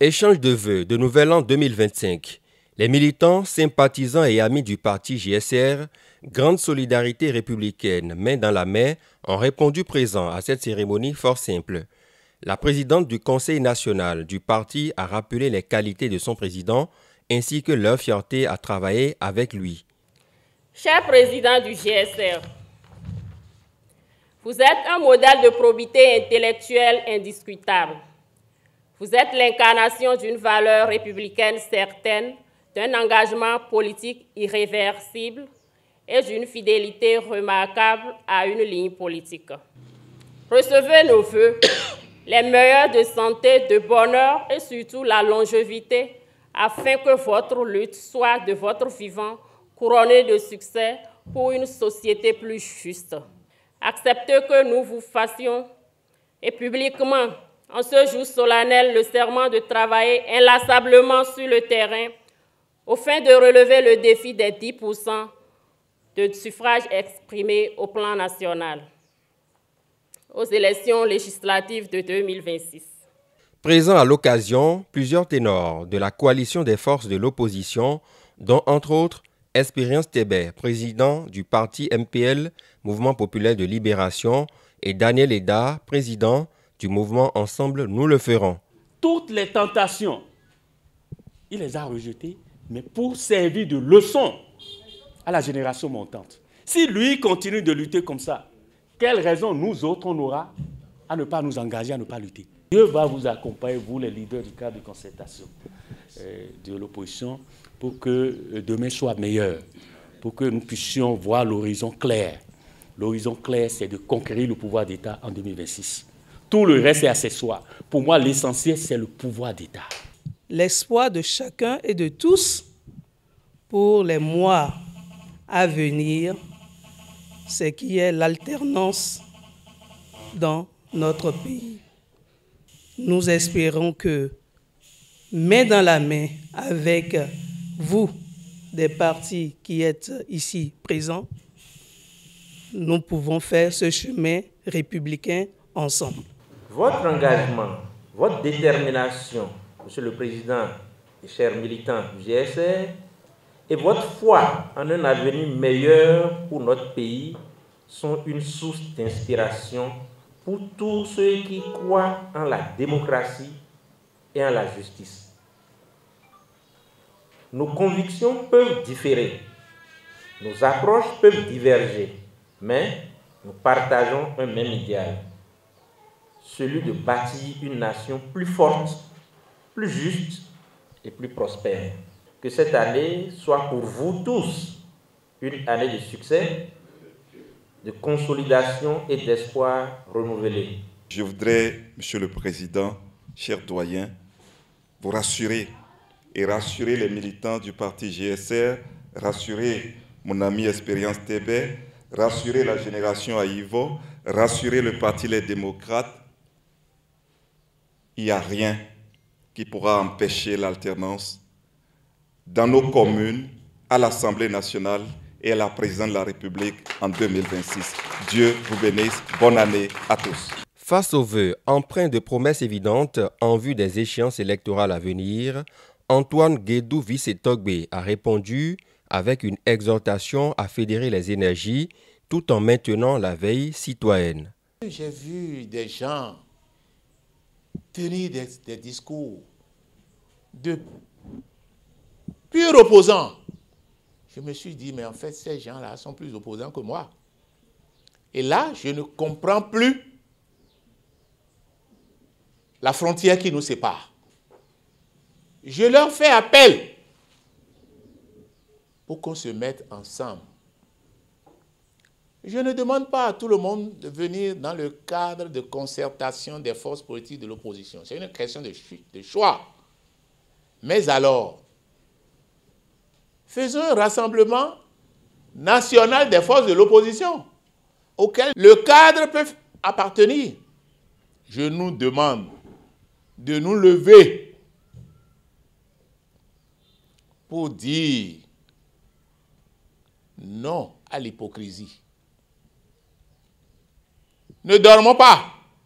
Échange de vœux de Nouvel An 2025. Les militants, sympathisants et amis du parti JSR, Grande Solidarité Républicaine, main dans la main, ont répondu présent à cette cérémonie fort simple. La présidente du Conseil national du parti a rappelé les qualités de son président ainsi que leur fierté à travailler avec lui. Cher président du JSR, vous êtes un modèle de probité intellectuelle indiscutable. Vous êtes l'incarnation d'une valeur républicaine certaine, d'un engagement politique irréversible et d'une fidélité remarquable à une ligne politique. Recevez nos vœux, les meilleurs de santé, de bonheur et surtout la longévité, afin que votre lutte soit de votre vivant couronnée de succès pour une société plus juste. Acceptez que nous vous fassions et publiquement, en ce jour solennel, le serment de travailler inlassablement sur le terrain au fin de relever le défi des 10% de suffrages exprimés au plan national aux élections législatives de 2026. Présents à l'occasion, plusieurs ténors de la coalition des forces de l'opposition, dont entre autres Espérance Tébé, président du parti MPL, Mouvement populaire de libération, et Daniel Eda, président du mouvement Ensemble, nous le ferons. Toutes les tentations, il les a rejetées, mais pour servir de leçon à la génération montante. Si lui continue de lutter comme ça, quelle raison nous autres on aura à ne pas nous engager, à ne pas lutter? Dieu va vous accompagner, vous les leaders du cadre de concertation de l'opposition, pour que demain soit meilleur, pour que nous puissions voir l'horizon clair. L'horizon clair, c'est de conquérir le pouvoir d'État en 2026. Tout le reste est accessoire. Pour moi, l'essentiel, c'est le pouvoir d'État. L'espoir de chacun et de tous pour les mois à venir, c'est qu'il y ait l'alternance dans notre pays. Nous espérons que, main dans la main avec vous, des partis qui êtes ici présents, nous pouvons faire ce chemin républicain ensemble. Votre engagement, votre détermination, Monsieur le Président et chers militants du JSR, et votre foi en un avenir meilleur pour notre pays sont une source d'inspiration pour tous ceux qui croient en la démocratie et en la justice. Nos convictions peuvent différer, nos approches peuvent diverger, mais nous partageons un même idéal, celui de bâtir une nation plus forte, plus juste et plus prospère. Que cette année soit pour vous tous une année de succès, de consolidation et d'espoir renouvelé. Je voudrais, Monsieur le Président, chers doyens, vous rassurer et rassurer les militants du parti GSR, rassurer mon ami Espérance Tébé, rassurer la génération Aïvo, rassurer le parti Les Démocrates. Il n'y a rien qui pourra empêcher l'alternance dans nos communes, à l'Assemblée nationale et à la présidence de la République en 2026. Dieu vous bénisse. Bonne année à tous. Face aux vœux empreints de promesses évidentes en vue des échéances électorales à venir, Antoine Guédou Vissetogbe a répondu avec une exhortation à fédérer les énergies tout en maintenant la veille citoyenne. J'ai vu des gens tenir des discours de purs opposants. Je me suis dit, mais en fait, ces gens-là sont plus opposants que moi. Et là, je ne comprends plus la frontière qui nous sépare. Je leur fais appel pour qu'on se mette ensemble. Je ne demande pas à tout le monde de venir dans le cadre de concertation des forces politiques de l'opposition. C'est une question de choix. Mais alors, faisons un rassemblement national des forces de l'opposition auquel le cadre peut appartenir. Je nous demande de nous lever pour dire non à l'hypocrisie. Ne dormons pas.